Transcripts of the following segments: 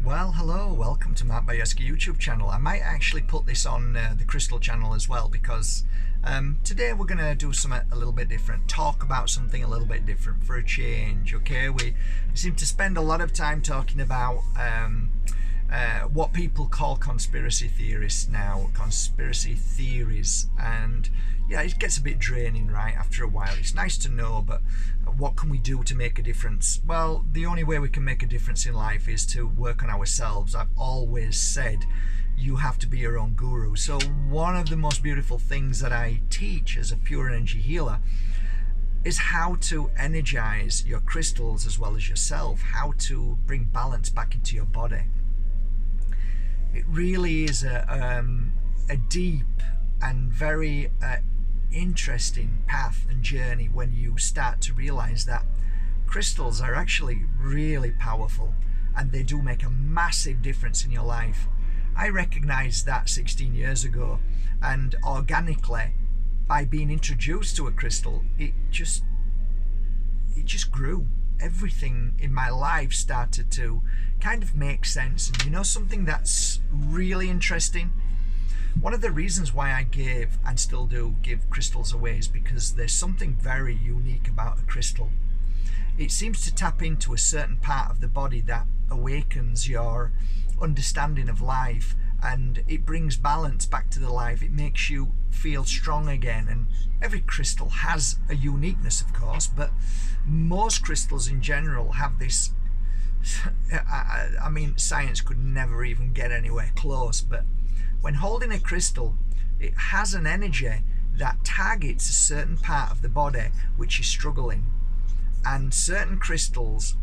Well, hello, welcome to my Bajerski YouTube channel. I might actually put this on the Crystal channel as well because today we're going to do something a little bit different, talk about something a little bit different for a change, okay? We seem to spend a lot of time talking about what people call conspiracy theorists now, conspiracy theories, and yeah, it gets a bit draining, right, after a while. It's nice to know, but what can we do to make a difference? Well, the only way we can make a difference in life is to work on ourselves. I've always said you have to be your own guru. So one of the most beautiful things that I teach as a pure energy healer is how to energize your crystals as well as yourself, how to bring balance back into your body. It really is a deep and very interesting path and journey when you start to realize that crystals are actually really powerful and they do make a massive difference in your life. I recognized that 16 years ago, and organically, by being introduced to a crystal, it just grew. Everything in my life started to kind of make sense. And you know something that's really interesting? One of the reasons why I gave and still do give crystals away is because there's something very unique about a crystal. It seems to tap into a certain part of the body that awakens your understanding of life, and it brings balance back to the life. It makes you feel strong again. And every crystal has a uniqueness, of course, but most crystals in general have this I mean, science could never even get anywhere close, but when holding a crystal, it has an energy that targets a certain part of the body which is struggling. And certain crystals,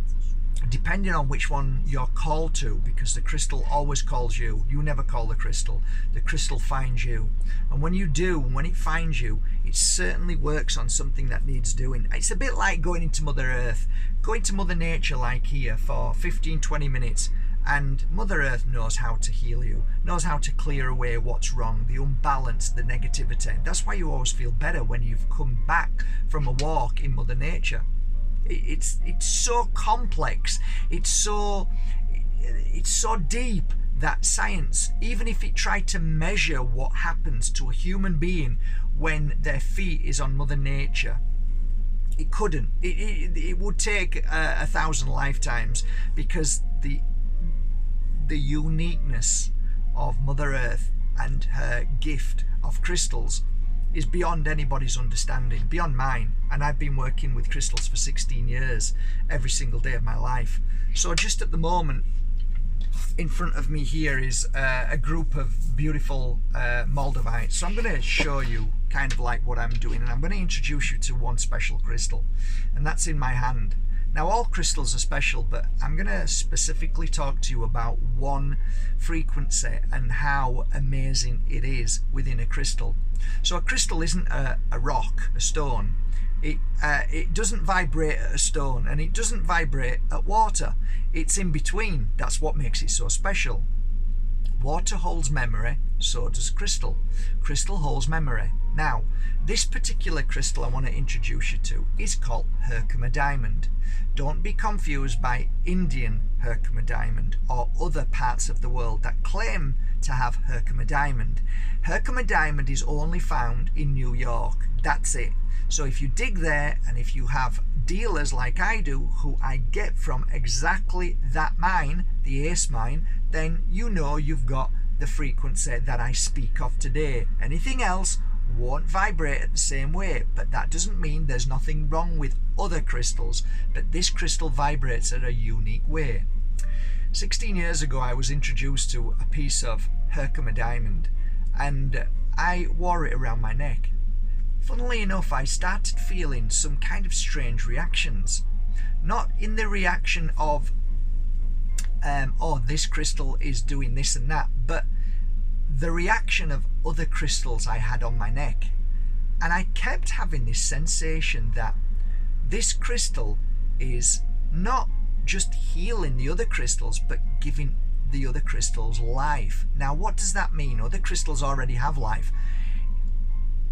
depending on which one you're called to, because the crystal always calls you, you never call the crystal finds you. And when you do, when it finds you, it certainly works on something that needs doing. It's a bit like going into Mother Earth, going to Mother Nature like here for 15-20 minutes, and Mother Earth knows how to heal you, knows how to clear away what's wrong, the unbalance, the negativity. That's why you always feel better when you've come back from a walk in Mother Nature. It's so complex, it's so deep that science, even if it tried to measure what happens to a human being when their feet is on Mother Nature, it couldn't. It would take 1,000 lifetimes, because the uniqueness of Mother Earth and her gift of crystals is beyond anybody's understanding, beyond mine. And I've been working with crystals for 16 years, every single day of my life. So just at the moment, in front of me here is a group of beautiful Moldavites. So I'm going to show you kind of like what I'm doing, and I'm going to introduce you to one special crystal, and that's in my hand. Now, all crystals are special, but I'm going to specifically talk to you about one frequency and how amazing it is within a crystal. So a crystal isn't a rock, a stone. It doesn't vibrate at a stone, and it doesn't vibrate at water. It's in between. That's what makes it so special. Water holds memory, so does crystal. Crystal holds memory. Now, this particular crystal I want to introduce you to is called Herkimer diamond. Don't be confused by Indian Herkimer diamond or other parts of the world that claim to have Herkimer diamond. Herkimer diamond is only found in New York. That's it. So if you dig there, and if you have dealers like I do, who I get from exactly that mine, the Ace mine, then you know you've got the frequency that I speak of today. Anything else won't vibrate at the same way, but that doesn't mean there's nothing wrong with other crystals, but this crystal vibrates in a unique way. 16 years ago, I was introduced to a piece of Herkimer diamond, and I wore it around my neck. Funnily enough, I started feeling some kind of strange reactions. Not in the reaction of, oh, this crystal is doing this and that, but the reaction of other crystals I had on my neck. And I kept having this sensation that this crystal is not just healing the other crystals, but giving the other crystals life. Now, what does that mean? Other crystals already have life.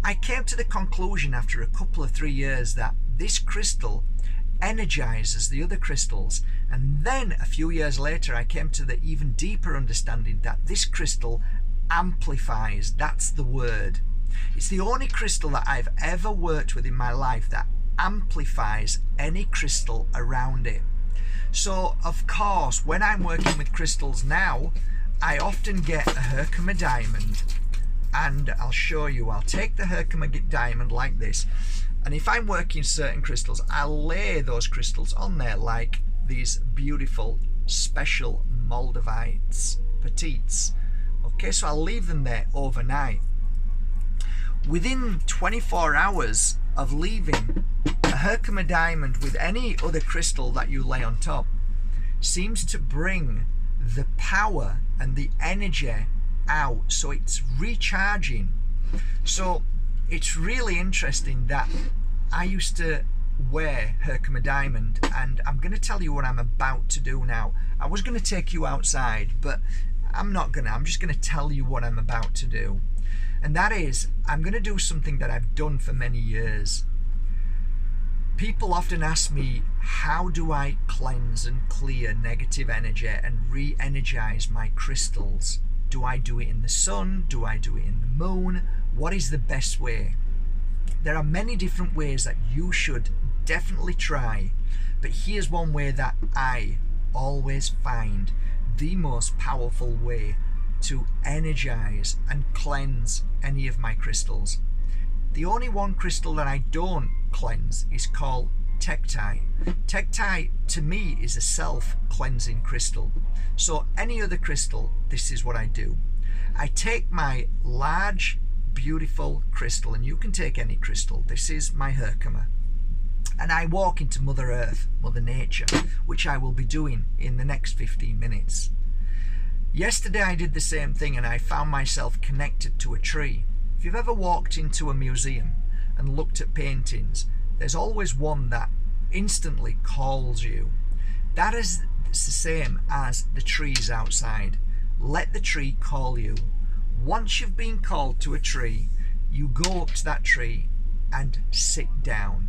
I came to the conclusion after a couple of 3 years that this crystal energizes the other crystals. And then a few years later I came to the even deeper understanding that this crystal amplifies. That's the word. It's the only crystal that I've ever worked with in my life that amplifies any crystal around it. So of course, when I'm working with crystals now, I often get a Herkimer diamond, and I'll show you. I'll take the Herkimer diamond like this, and if I'm working certain crystals, I'll lay those crystals on there like these beautiful special moldavites, petites. Okay, so I'll leave them there overnight. Within 24 hours of leaving, a Herkimer diamond with any other crystal that you lay on top seems to bring the power and the energy out, so it's recharging. So it's really interesting that I used to wear Herkimer diamond, and I'm going to tell you what I'm about to do now. I was going to take you outside, but I'm not gonna. I'm just going to tell you what I'm about to do. And that is, I'm going to do something that I've done for many years. People often ask me, how do I cleanse and clear negative energy and re-energize my crystals? Do I do it in the sun? Do I do it in the moon? What is the best way? There are many different ways that you should definitely try, but here's one way that I always find the most powerful way to energize and cleanse any of my crystals. The only one crystal that I don't cleanse is called tektite. Tektite to me is a self-cleansing crystal. So any other crystal, this is what I do. I take my large, beautiful crystal, and you can take any crystal. This is my Herkimer. And I walk into Mother Earth, Mother Nature, which I will be doing in the next 15 minutes. Yesterday I did the same thing, and I found myself connected to a tree. If you've ever walked into a museum and looked at paintings, there's always one that instantly calls you. That is the same as the trees outside. Let the tree call you. Once you've been called to a tree, you go up to that tree and sit down.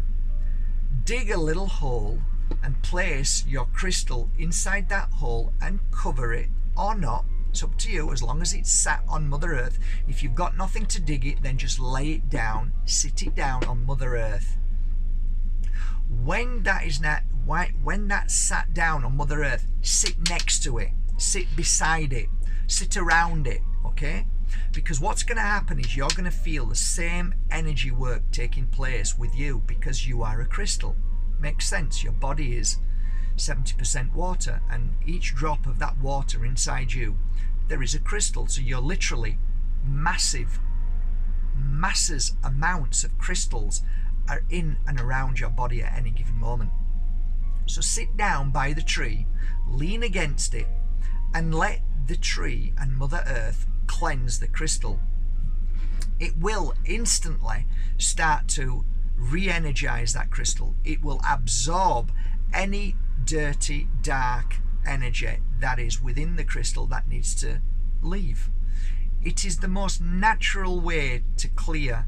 Dig a little hole and place your crystal inside that hole and cover it or not. It's up to you, as long as it's sat on Mother Earth. If you've got nothing to dig it, then just lay it down, sit it down on Mother Earth. When that's sat down on Mother Earth, sit next to it, sit beside it, sit around it, okay? Because what's going to happen is you're going to feel the same energy work taking place with you, because you are a crystal. Makes sense. Your body is 70% water, and each drop of that water inside you, there is a crystal. So you're literally massive amounts of crystals are in and around your body at any given moment. So sit down by the tree, lean against it, and let the tree and Mother Earth cleanse the crystal. It will instantly start to re-energize that crystal. It will absorb any dirty, dark energy that is within the crystal that needs to leave. It is the most natural way to clear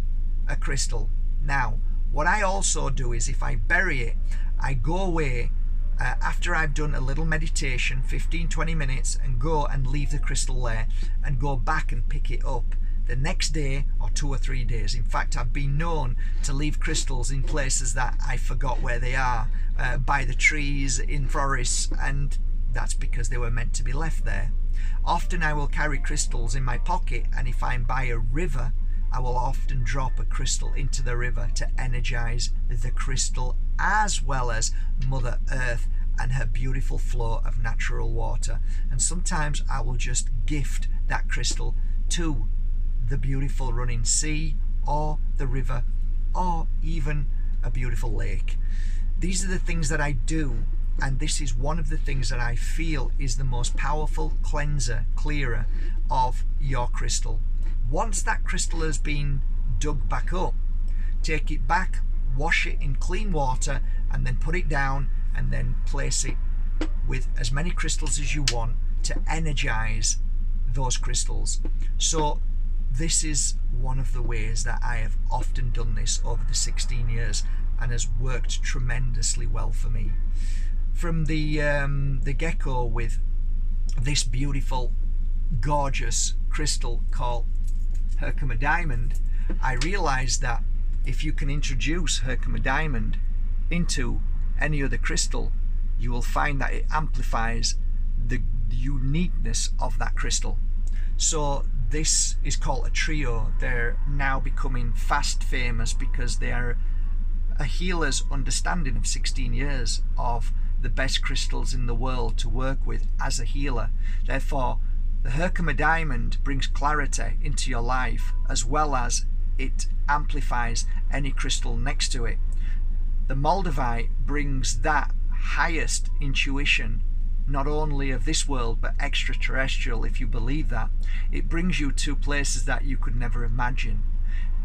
a crystal. Now, what I also do is, if I bury it, I go away after I've done a little meditation, 15-20 minutes, and go and leave the crystal there and go back and pick it up the next day or 2 or 3 days. In fact, I've been known to leave crystals in places that I forgot where they are, by the trees, in forests, and that's because they were meant to be left there. Often I will carry crystals in my pocket, and if I'm by a river, I will often drop a crystal into the river to energize the crystal, as well as Mother Earth and her beautiful flow of natural water. And sometimes I will just gift that crystal to the beautiful running sea, or the river, or even a beautiful lake. These are the things that I do, and this is one of the things that I feel is the most powerful cleanser, clearer of your crystal. Once that crystal has been dug back up, take it back, wash it in clean water, and then put it down, and then place it with as many crystals as you want to energize those crystals. So this is one of the ways that I have often done this over the 16 years and has worked tremendously well for me. From the get-go with this beautiful, gorgeous crystal called Herkimer diamond, I realized that if you can introduce Herkimer diamond into any other crystal, you will find that it amplifies the uniqueness of that crystal. So this is called a trio. They're now becoming fast famous because they are a healer's understanding of 16 years of the best crystals in the world to work with as a healer. Therefore, the Herkimer diamond brings clarity into your life, as well as it amplifies any crystal next to it. The moldavite brings that highest intuition, not only of this world but extraterrestrial, if you believe that. It brings you to places that you could never imagine.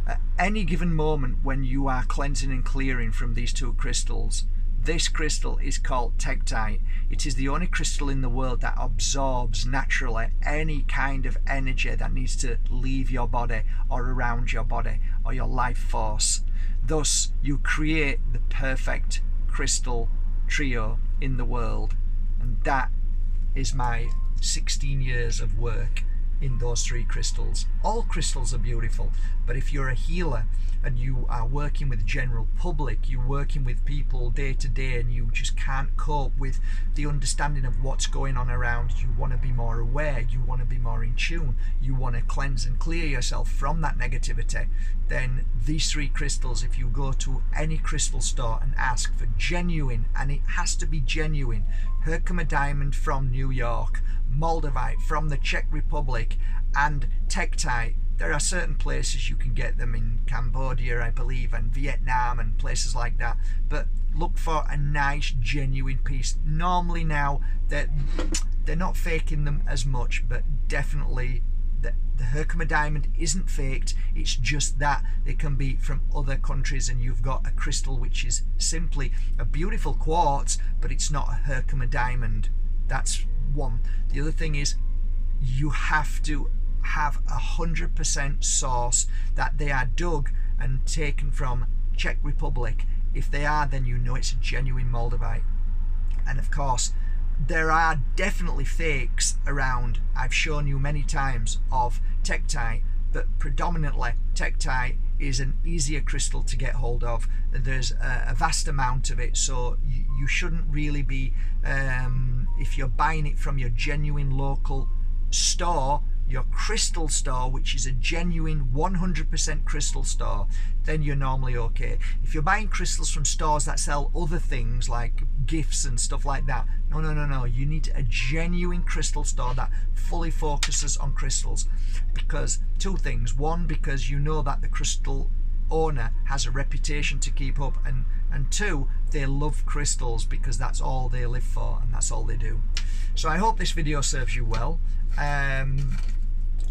At any given moment when you are cleansing and clearing from these two crystals, this crystal is called tektite. It is the only crystal in the world that absorbs naturally any kind of energy that needs to leave your body or around your body or your life force. Thus, you create the perfect crystal trio in the world. And that is my 16 years of work in those three crystals. All crystals are beautiful, but if you're a healer and you are working with the general public, you're working with people day to day, and you just can't cope with the understanding of what's going on around, you want to be more aware, you want to be more in tune, you want to cleanse and clear yourself from that negativity, then these three crystals, if you go to any crystal store and ask for genuine, and it has to be genuine, Herkimer diamond from New York, moldavite from the Czech Republic, and tektite. There are certain places you can get them in Cambodia, I believe, and Vietnam and places like that, but look for a nice genuine piece. Normally now they're not faking them as much, but definitely the Herkimer diamond isn't faked. It's just that they can be from other countries, and you've got a crystal which is simply a beautiful quartz, but it's not a Herkimer diamond. That's one. The other thing is you have to have 100% source that they are dug and taken from Czech Republic. If they are, then you know it's a genuine moldavite. And of course, there are definitely fakes around. I've shown you many times of tektite, but predominantly tektite is an easier crystal to get hold of. There's a vast amount of it, so you shouldn't really be, if you're buying it from your genuine local store, your crystal store, which is a genuine 100% crystal store, then you're normally okay. If you're buying crystals from stores that sell other things like gifts and stuff like that, no, you need a genuine crystal store that fully focuses on crystals. Because two things: one, because you know that the crystal owner has a reputation to keep up, and two, they love crystals because that's all they live for and that's all they do. So I hope this video serves you well.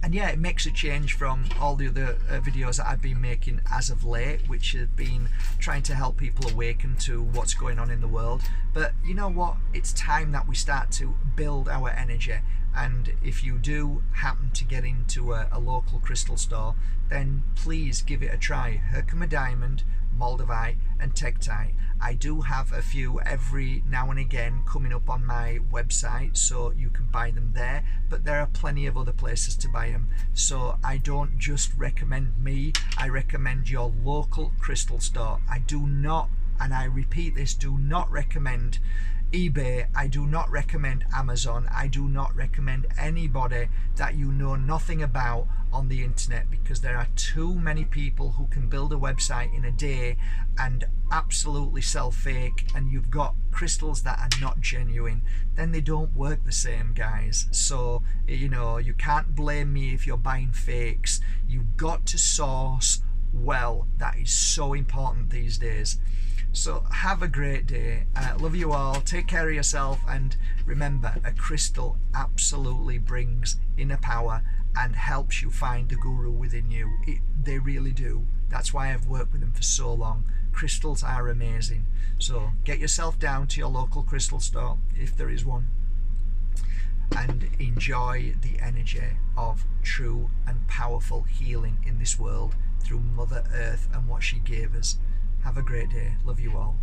And yeah, it makes a change from all the other videos that I've been making as of late, which have been trying to help people awaken to what's going on in the world. But you know what? It's time that we start to build our energy. And if you do happen to get into a local crystal store, then please give it a try. Herkimer diamond, moldavite and tektite. I do have a few every now and again coming up on my website, so you can buy them there, but there are plenty of other places to buy them. So I don't just recommend me, I recommend your local crystal store. I do not, and I repeat this, do not recommend eBay. I do not recommend Amazon. I do not recommend anybody that you know nothing about on the internet, because there are too many people who can build a website in a day and absolutely sell fake, and you've got crystals that are not genuine. Then they don't work the same, guys. So you know, you can't blame me if you're buying fakes. You've got to source well. That is so important these days. So have a great day. Love you all. Take care of yourself, and remember, a crystal absolutely brings inner power and helps you find the guru within you. They really do. That's why I've worked with them for so long. Crystals are amazing. So get yourself down to your local crystal store, if there is one, and enjoy the energy of true and powerful healing in this world through Mother Earth and what she gave us. Have a great day. Love you all.